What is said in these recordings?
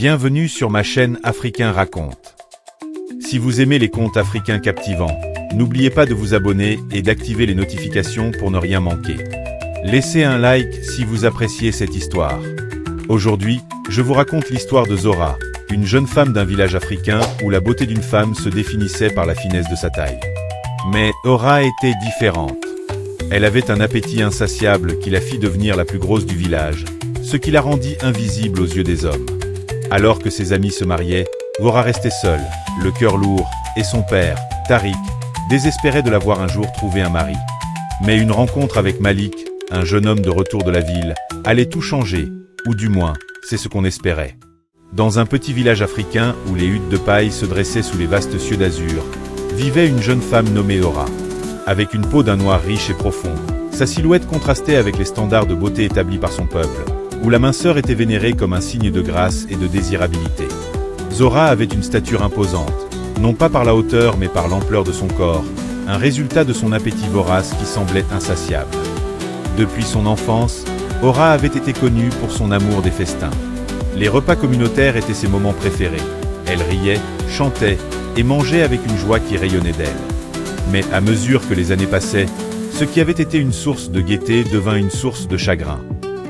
Bienvenue sur ma chaîne Africain Raconte. Si vous aimez les contes africains captivants, n'oubliez pas de vous abonner et d'activer les notifications pour ne rien manquer. Laissez un like si vous appréciez cette histoire. Aujourd'hui, je vous raconte l'histoire de Zora, une jeune femme d'un village africain où la beauté d'une femme se définissait par la finesse de sa taille. Mais Zora était différente. Elle avait un appétit insatiable qui la fit devenir la plus grosse du village, ce qui la rendit invisible aux yeux des hommes. Alors que ses amis se mariaient, Zora restait seule, le cœur lourd, et son père, Tariq, désespérait de la voir un jour trouver un mari. Mais une rencontre avec Malik, un jeune homme de retour de la ville, allait tout changer, ou du moins, c'est ce qu'on espérait. Dans un petit village africain où les huttes de paille se dressaient sous les vastes cieux d'azur, vivait une jeune femme nommée Zora. Avec une peau d'un noir riche et profond, sa silhouette contrastait avec les standards de beauté établis par son peuple, où la minceur était vénérée comme un signe de grâce et de désirabilité. Zora avait une stature imposante, non pas par la hauteur mais par l'ampleur de son corps, un résultat de son appétit vorace qui semblait insatiable. Depuis son enfance, Zora avait été connue pour son amour des festins. Les repas communautaires étaient ses moments préférés. Elle riait, chantait et mangeait avec une joie qui rayonnait d'elle. Mais à mesure que les années passaient, ce qui avait été une source de gaieté devint une source de chagrin.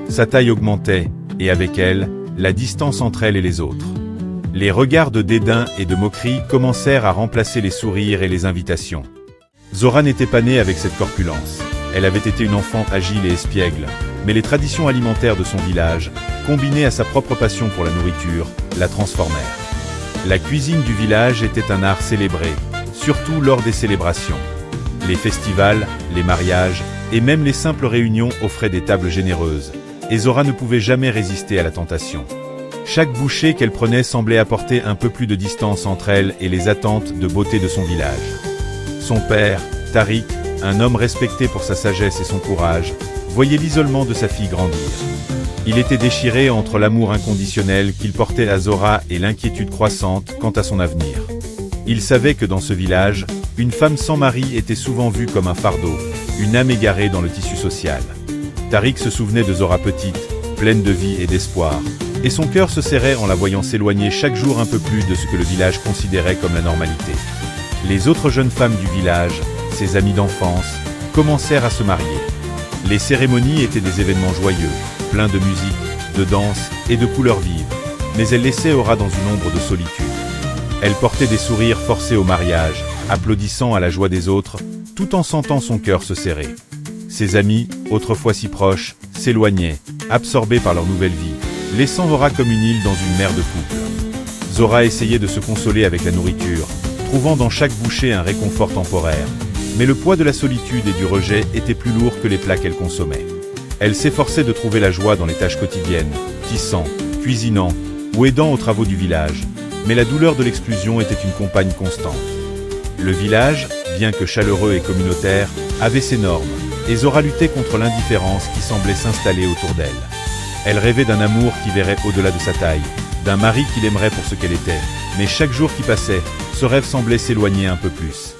Sa taille augmentait, et avec elle, la distance entre elle et les autres. Les regards de dédain et de moquerie commencèrent à remplacer les sourires et les invitations. Zora n'était pas née avec cette corpulence. Elle avait été une enfant agile et espiègle, mais les traditions alimentaires de son village, combinées à sa propre passion pour la nourriture, la transformèrent. La cuisine du village était un art célébré, surtout lors des célébrations. Les festivals, les mariages, et même les simples réunions offraient des tables généreuses, et Zora ne pouvait jamais résister à la tentation. Chaque bouchée qu'elle prenait semblait apporter un peu plus de distance entre elle et les attentes de beauté de son village. Son père, Tariq, un homme respecté pour sa sagesse et son courage, voyait l'isolement de sa fille grandir. Il était déchiré entre l'amour inconditionnel qu'il portait à Zora et l'inquiétude croissante quant à son avenir. Il savait que dans ce village, une femme sans mari était souvent vue comme un fardeau, une âme égarée dans le tissu social. Tariq se souvenait de Zora petite, pleine de vie et d'espoir, et son cœur se serrait en la voyant s'éloigner chaque jour un peu plus de ce que le village considérait comme la normalité. Les autres jeunes femmes du village, ses amies d'enfance, commencèrent à se marier. Les cérémonies étaient des événements joyeux, pleins de musique, de danse et de couleurs vives, mais elles laissaient Zora dans une ombre de solitude. Elle portait des sourires forcés au mariage, applaudissant à la joie des autres, tout en sentant son cœur se serrer. Ses amis, autrefois si proches, s'éloignaient, absorbés par leur nouvelle vie, laissant Zora comme une île dans une mer de couple. Zora essayait de se consoler avec la nourriture, trouvant dans chaque bouchée un réconfort temporaire, mais le poids de la solitude et du rejet était plus lourd que les plats qu'elle consommait. Elle s'efforçait de trouver la joie dans les tâches quotidiennes, tissant, cuisinant ou aidant aux travaux du village, mais la douleur de l'exclusion était une compagne constante. Le village, bien que chaleureux et communautaire, avait ses normes, et Zora luttait contre l'indifférence qui semblait s'installer autour d'elle. Elle rêvait d'un amour qui verrait au-delà de sa taille, d'un mari qui l'aimerait pour ce qu'elle était, mais chaque jour qui passait, ce rêve semblait s'éloigner un peu plus.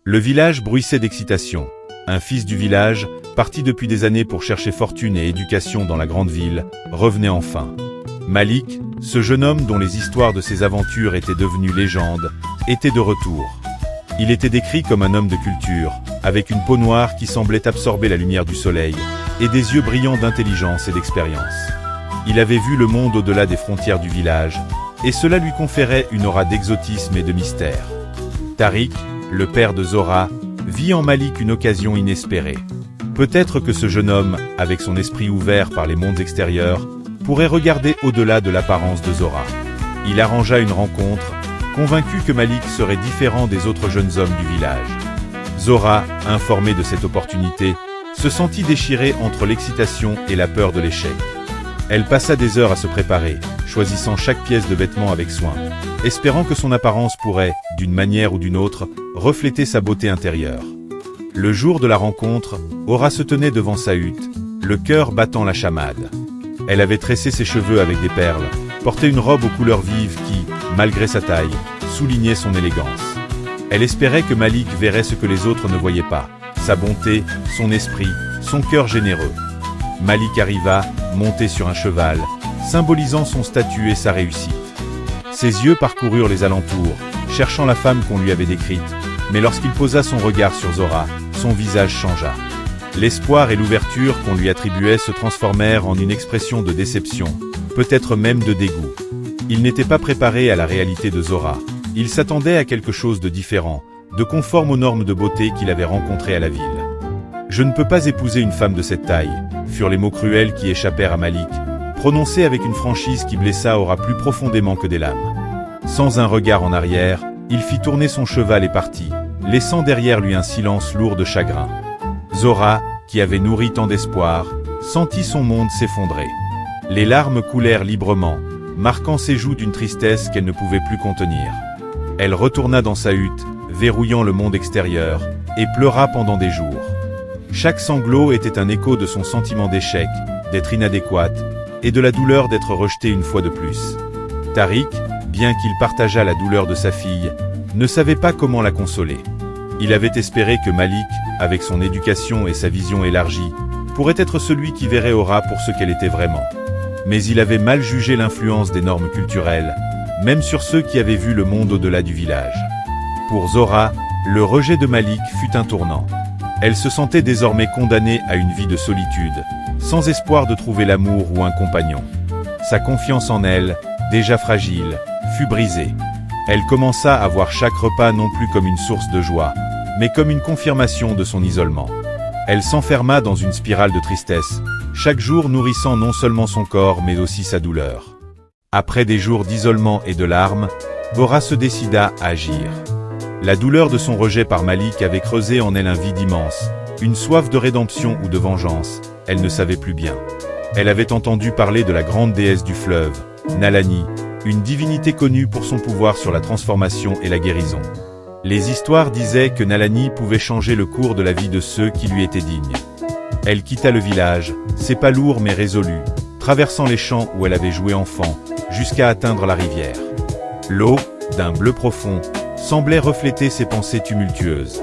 Le village bruissait d'excitation. Un fils du village, parti depuis des années pour chercher fortune et éducation dans la grande ville, revenait enfin. Malik, ce jeune homme dont les histoires de ses aventures étaient devenues légendes, était de retour. Il était décrit comme un homme de culture, avec une peau noire qui semblait absorber la lumière du soleil, et des yeux brillants d'intelligence et d'expérience. Il avait vu le monde au-delà des frontières du village, et cela lui conférait une aura d'exotisme et de mystère. Tariq, le père de Zora, vit en Malik une occasion inespérée. Peut-être que ce jeune homme, avec son esprit ouvert par les mondes extérieurs, pourrait regarder au-delà de l'apparence de Zora. Il arrangea une rencontre, convaincu que Malik serait différent des autres jeunes hommes du village. Zora, informée de cette opportunité, se sentit déchirée entre l'excitation et la peur de l'échec. Elle passa des heures à se préparer, choisissant chaque pièce de vêtement avec soin, espérant que son apparence pourrait, d'une manière ou d'une autre, refléter sa beauté intérieure. Le jour de la rencontre, Zora se tenait devant sa hutte, le cœur battant la chamade. Elle avait tressé ses cheveux avec des perles, portait une robe aux couleurs vives qui, malgré sa taille, soulignait son élégance. Elle espérait que Malik verrait ce que les autres ne voyaient pas, sa bonté, son esprit, son cœur généreux. Malik arriva, monté sur un cheval, symbolisant son statut et sa réussite. Ses yeux parcoururent les alentours, cherchant la femme qu'on lui avait décrite, mais lorsqu'il posa son regard sur Zora, son visage changea. L'espoir et l'ouverture qu'on lui attribuait se transformèrent en une expression de déception, peut-être même de dégoût. Il n'était pas préparé à la réalité de Zora. Il s'attendait à quelque chose de différent, de conforme aux normes de beauté qu'il avait rencontrées à la ville. « Je ne peux pas épouser une femme de cette taille », furent les mots cruels qui échappèrent à Malik, prononcés avec une franchise qui blessa Aura plus profondément que des lames. Sans un regard en arrière, il fit tourner son cheval et partit, laissant derrière lui un silence lourd de chagrin. Zora, qui avait nourri tant d'espoir, sentit son monde s'effondrer. Les larmes coulèrent librement, marquant ses joues d'une tristesse qu'elle ne pouvait plus contenir. Elle retourna dans sa hutte, verrouillant le monde extérieur, et pleura pendant des jours. Chaque sanglot était un écho de son sentiment d'échec, d'être inadéquate, et de la douleur d'être rejetée une fois de plus. Tariq, bien qu'il partageât la douleur de sa fille, ne savait pas comment la consoler. Il avait espéré que Malik, avec son éducation et sa vision élargie, pourrait être celui qui verrait Aura pour ce qu'elle était vraiment. Mais il avait mal jugé l'influence des normes culturelles, même sur ceux qui avaient vu le monde au-delà du village. Pour Zora, le rejet de Malik fut un tournant. Elle se sentait désormais condamnée à une vie de solitude, sans espoir de trouver l'amour ou un compagnon. Sa confiance en elle, déjà fragile, fut brisée. Elle commença à voir chaque repas non plus comme une source de joie, mais comme une confirmation de son isolement. Elle s'enferma dans une spirale de tristesse, chaque jour nourrissant non seulement son corps mais aussi sa douleur. Après des jours d'isolement et de larmes, Aura se décida à agir. La douleur de son rejet par Malik avait creusé en elle un vide immense, une soif de rédemption ou de vengeance, elle ne savait plus bien. Elle avait entendu parler de la grande déesse du fleuve, Nalani, une divinité connue pour son pouvoir sur la transformation et la guérison. Les histoires disaient que Nalani pouvait changer le cours de la vie de ceux qui lui étaient dignes. Elle quitta le village, ses pas lourds mais résolus, traversant les champs où elle avait joué enfant, jusqu'à atteindre la rivière. L'eau, d'un bleu profond, semblait refléter ses pensées tumultueuses.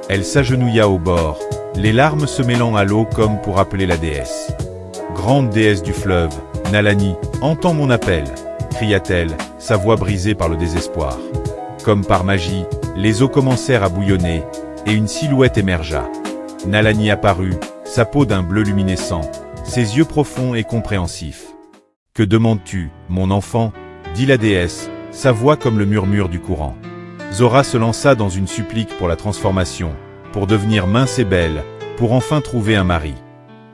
Elle s'agenouilla au bord, les larmes se mêlant à l'eau comme pour appeler la déesse. « Grande déesse du fleuve, Nalani, entends mon appel !» cria-t-elle, sa voix brisée par le désespoir. Comme par magie, les eaux commencèrent à bouillonner, et une silhouette émergea. Nalani apparut, sa peau d'un bleu luminescent, ses yeux profonds et compréhensifs. « Que demandes-tu, mon enfant ?» dit la déesse, sa voix comme le murmure du courant. Zora se lança dans une supplique pour la transformation, pour devenir mince et belle, pour enfin trouver un mari.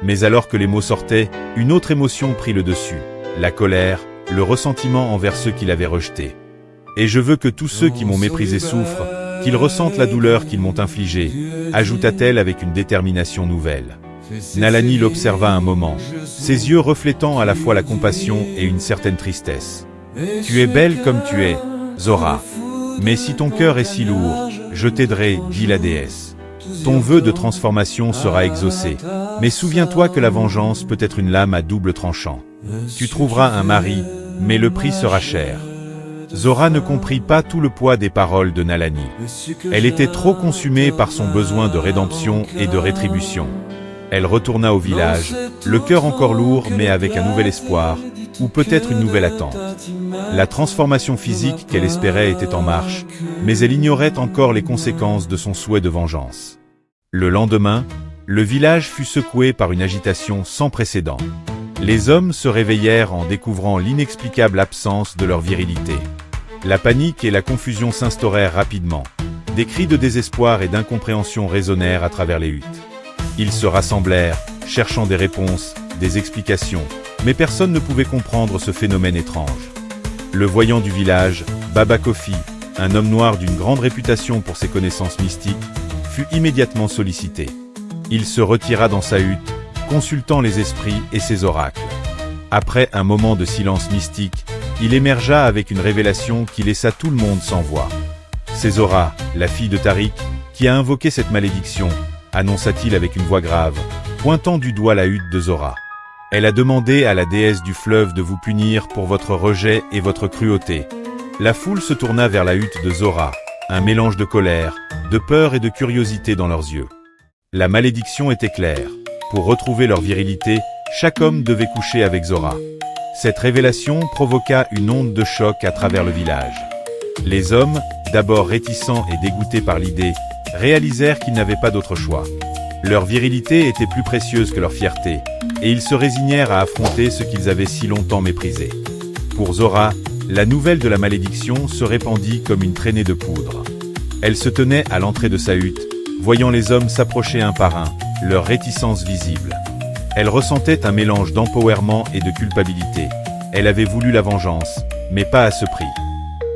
Mais alors que les mots sortaient, une autre émotion prit le dessus, la colère, le ressentiment envers ceux qui l'avaient rejeté. « Et je veux que tous ceux qui m'ont méprisé souffrent, qu'ils ressentent la douleur qu'ils m'ont infligée, ajouta-t-elle avec une détermination nouvelle. Nalani l'observa un moment, ses yeux reflétant à la fois la compassion et une certaine tristesse. « Tu es belle comme tu es, Zora. Mais si ton cœur est si lourd, je t'aiderai, dit la déesse. Ton vœu de transformation sera exaucé, mais souviens-toi que la vengeance peut être une lame à double tranchant. Tu trouveras un mari, mais le prix sera cher. » Zora ne comprit pas tout le poids des paroles de Nalani. Elle était trop consumée par son besoin de rédemption et de rétribution. Elle retourna au village, le cœur encore lourd mais avec un nouvel espoir, ou peut-être une nouvelle attente. La transformation physique qu'elle espérait était en marche, mais elle ignorait encore les conséquences de son souhait de vengeance. Le lendemain, le village fut secoué par une agitation sans précédent. Les hommes se réveillèrent en découvrant l'inexplicable absence de leur virilité. La panique et la confusion s'instaurèrent rapidement. Des cris de désespoir et d'incompréhension résonnèrent à travers les huttes. Ils se rassemblèrent, cherchant des réponses, des explications, mais personne ne pouvait comprendre ce phénomène étrange. Le voyant du village, Baba Kofi, un homme noir d'une grande réputation pour ses connaissances mystiques, fut immédiatement sollicité. Il se retira dans sa hutte, consultant les esprits et ses oracles. Après un moment de silence mystique, il émergea avec une révélation qui laissa tout le monde sans voix. « C'est Zora, la fille de Tariq, qui a invoqué cette malédiction », annonça-t-il avec une voix grave, pointant du doigt la hutte de Zora. « Elle a demandé à la déesse du fleuve de vous punir pour votre rejet et votre cruauté. » La foule se tourna vers la hutte de Zora, un mélange de colère, de peur et de curiosité dans leurs yeux. La malédiction était claire. Pour retrouver leur virilité, chaque homme devait coucher avec Zora. Cette révélation provoqua une onde de choc à travers le village. Les hommes, d'abord réticents et dégoûtés par l'idée, réalisèrent qu'ils n'avaient pas d'autre choix. Leur virilité était plus précieuse que leur fierté, et ils se résignèrent à affronter ce qu'ils avaient si longtemps méprisé. Pour Zora, la nouvelle de la malédiction se répandit comme une traînée de poudre. Elle se tenait à l'entrée de sa hutte, voyant les hommes s'approcher un par un, leur réticence visible. Elle ressentait un mélange d'empowerment et de culpabilité. Elle avait voulu la vengeance, mais pas à ce prix.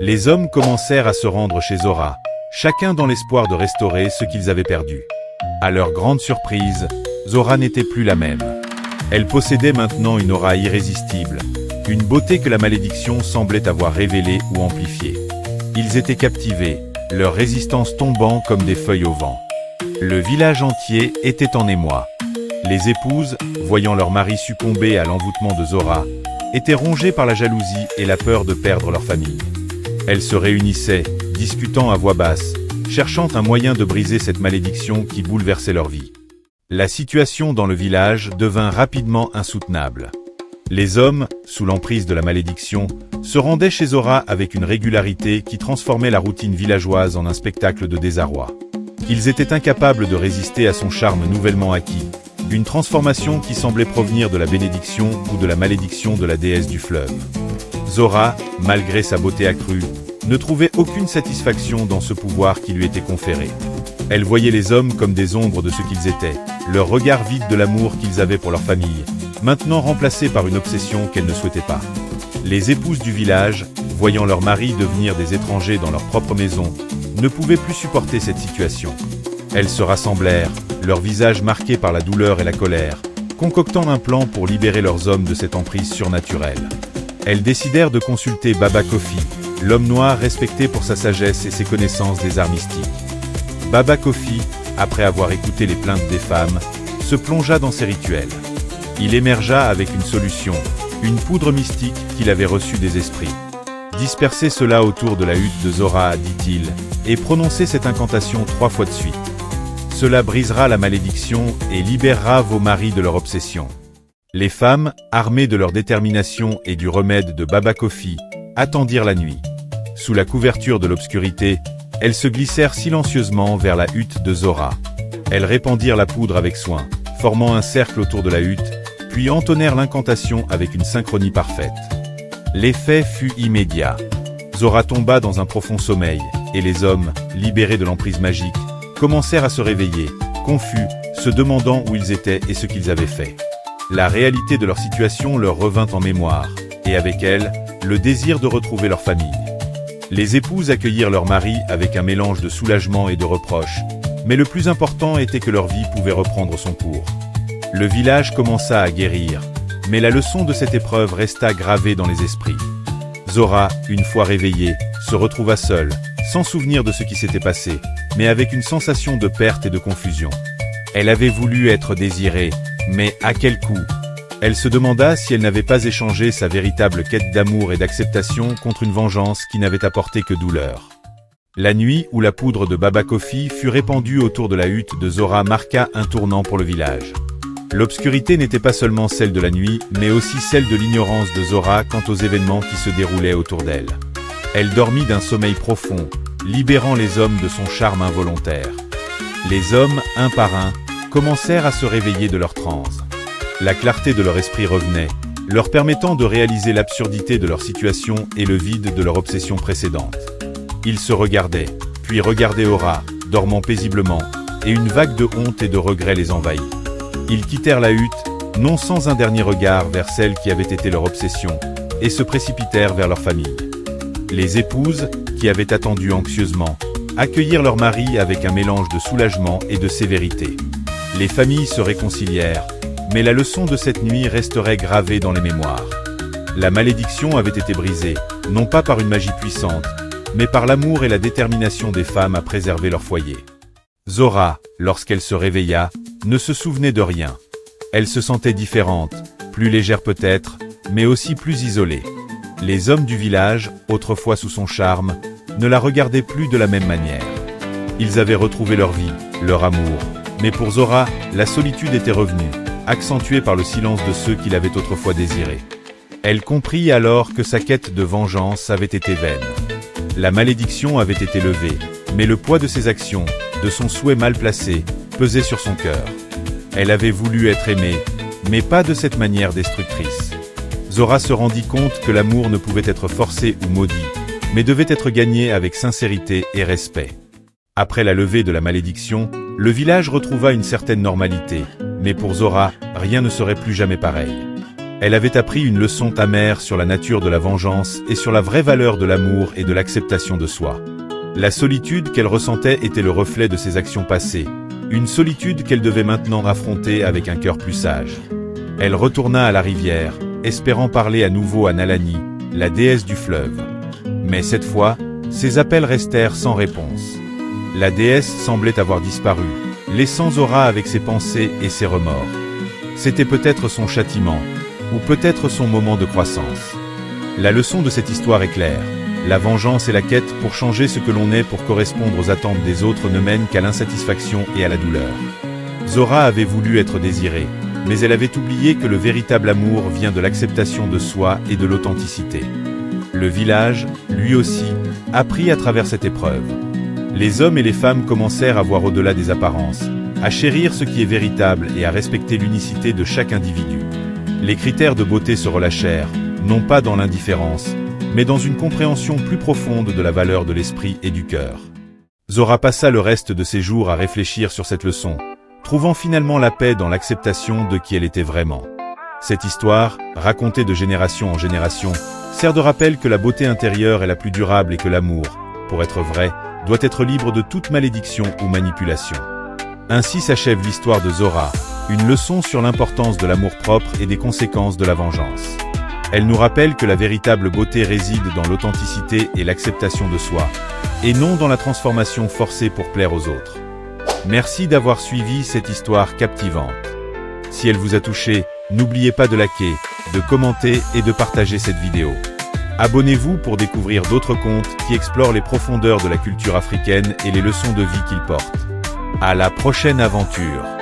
Les hommes commencèrent à se rendre chez Zora, chacun dans l'espoir de restaurer ce qu'ils avaient perdu. À leur grande surprise, Zora n'était plus la même. Elle possédait maintenant une aura irrésistible, une beauté que la malédiction semblait avoir révélée ou amplifiée. Ils étaient captivés, leur résistance tombant comme des feuilles au vent. Le village entier était en émoi. Les épouses, voyant leur mari succomber à l'envoûtement de Zora, étaient rongées par la jalousie et la peur de perdre leur famille. Elles se réunissaient, discutant à voix basse, cherchant un moyen de briser cette malédiction qui bouleversait leur vie. La situation dans le village devint rapidement insoutenable. Les hommes, sous l'emprise de la malédiction, se rendaient chez Zora avec une régularité qui transformait la routine villageoise en un spectacle de désarroi. Ils étaient incapables de résister à son charme nouvellement acquis, une transformation qui semblait provenir de la bénédiction ou de la malédiction de la déesse du fleuve. Zora, malgré sa beauté accrue, ne trouvait aucune satisfaction dans ce pouvoir qui lui était conféré. Elle voyait les hommes comme des ombres de ce qu'ils étaient, leur regard vide de l'amour qu'ils avaient pour leur famille, maintenant remplacé par une obsession qu'elle ne souhaitait pas. Les épouses du village, voyant leurs maris devenir des étrangers dans leur propre maison, ne pouvaient plus supporter cette situation. Elles se rassemblèrent, leurs visages marqués par la douleur et la colère, concoctant un plan pour libérer leurs hommes de cette emprise surnaturelle. Elles décidèrent de consulter Baba Kofi, l'homme noir respecté pour sa sagesse et ses connaissances des arts mystiques. Baba Kofi, après avoir écouté les plaintes des femmes, se plongea dans ses rituels. Il émergea avec une solution, une poudre mystique qu'il avait reçue des esprits. Dispersez cela autour de la hutte de Zora, dit-il, et prononcez cette incantation 3 fois de suite. Cela brisera la malédiction et libérera vos maris de leur obsession. Les femmes, armées de leur détermination et du remède de Baba Kofi, attendirent la nuit. Sous la couverture de l'obscurité, elles se glissèrent silencieusement vers la hutte de Zora. Elles répandirent la poudre avec soin, formant un cercle autour de la hutte, puis entonnèrent l'incantation avec une synchronie parfaite. L'effet fut immédiat. Zora tomba dans un profond sommeil, et les hommes, libérés de l'emprise magique, commencèrent à se réveiller, confus, se demandant où ils étaient et ce qu'ils avaient fait. La réalité de leur situation leur revint en mémoire, et avec elle, le désir de retrouver leur famille. Les épouses accueillirent leur mari avec un mélange de soulagement et de reproche, mais le plus important était que leur vie pouvait reprendre son cours. Le village commença à guérir, mais la leçon de cette épreuve resta gravée dans les esprits. Zora, une fois réveillée, se retrouva seule, sans souvenir de ce qui s'était passé, mais avec une sensation de perte et de confusion. Elle avait voulu être désirée, mais à quel coût ? Elle se demanda si elle n'avait pas échangé sa véritable quête d'amour et d'acceptation contre une vengeance qui n'avait apporté que douleur. La nuit où la poudre de Baba Kofi fut répandue autour de la hutte de Zora marqua un tournant pour le village. L'obscurité n'était pas seulement celle de la nuit, mais aussi celle de l'ignorance de Zora quant aux événements qui se déroulaient autour d'elle. Elle dormit d'un sommeil profond, libérant les hommes de son charme involontaire. Les hommes, un par un, commencèrent à se réveiller de leur transe. La clarté de leur esprit revenait, leur permettant de réaliser l'absurdité de leur situation et le vide de leur obsession précédente. Ils se regardaient, puis regardaient Zora, dormant paisiblement, et une vague de honte et de regret les envahit. Ils quittèrent la hutte, non sans un dernier regard vers celle qui avait été leur obsession, et se précipitèrent vers leur famille. Les épouses, qui avaient attendu anxieusement, accueillirent leur mari avec un mélange de soulagement et de sévérité. Les familles se réconcilièrent, mais la leçon de cette nuit resterait gravée dans les mémoires. La malédiction avait été brisée, non pas par une magie puissante, mais par l'amour et la détermination des femmes à préserver leur foyer. Zora, lorsqu'elle se réveilla, ne se souvenait de rien. Elle se sentait différente, plus légère peut-être, mais aussi plus isolée. Les hommes du village, autrefois sous son charme, ne la regardaient plus de la même manière. Ils avaient retrouvé leur vie, leur amour, mais pour Zora, la solitude était revenue, accentuée par le silence de ceux qui l'avaient autrefois désirée. Elle comprit alors que sa quête de vengeance avait été vaine. La malédiction avait été levée, mais le poids de ses actions, de son souhait mal placé, pesait sur son cœur. Elle avait voulu être aimée, mais pas de cette manière destructrice. Zora se rendit compte que l'amour ne pouvait être forcé ou maudit, mais devait être gagné avec sincérité et respect. Après la levée de la malédiction, le village retrouva une certaine normalité, mais pour Zora, rien ne serait plus jamais pareil. Elle avait appris une leçon amère sur la nature de la vengeance et sur la vraie valeur de l'amour et de l'acceptation de soi. La solitude qu'elle ressentait était le reflet de ses actions passées, une solitude qu'elle devait maintenant affronter avec un cœur plus sage. Elle retourna à la rivière, espérant parler à nouveau à Nalani, la déesse du fleuve. Mais cette fois, ses appels restèrent sans réponse. La déesse semblait avoir disparu, laissant Zora avec ses pensées et ses remords. C'était peut-être son châtiment, ou peut-être son moment de croissance. La leçon de cette histoire est claire. La vengeance et la quête pour changer ce que l'on est pour correspondre aux attentes des autres ne mènent qu'à l'insatisfaction et à la douleur. Zora avait voulu être désirée, mais elle avait oublié que le véritable amour vient de l'acceptation de soi et de l'authenticité. Le village, lui aussi, apprit à travers cette épreuve. Les hommes et les femmes commencèrent à voir au-delà des apparences, à chérir ce qui est véritable et à respecter l'unicité de chaque individu. Les critères de beauté se relâchèrent, non pas dans l'indifférence, mais dans une compréhension plus profonde de la valeur de l'esprit et du cœur. Zora passa le reste de ses jours à réfléchir sur cette leçon, trouvant finalement la paix dans l'acceptation de qui elle était vraiment. Cette histoire, racontée de génération en génération, sert de rappel que la beauté intérieure est la plus durable et que l'amour, pour être vrai, doit être libre de toute malédiction ou manipulation. Ainsi s'achève l'histoire de Zora, une leçon sur l'importance de l'amour-propre et des conséquences de la vengeance. Elle nous rappelle que la véritable beauté réside dans l'authenticité et l'acceptation de soi, et non dans la transformation forcée pour plaire aux autres. Merci d'avoir suivi cette histoire captivante. Si elle vous a touché, n'oubliez pas de liker, de commenter et de partager cette vidéo. Abonnez-vous pour découvrir d'autres contes qui explorent les profondeurs de la culture africaine et les leçons de vie qu'ils portent. À la prochaine aventure!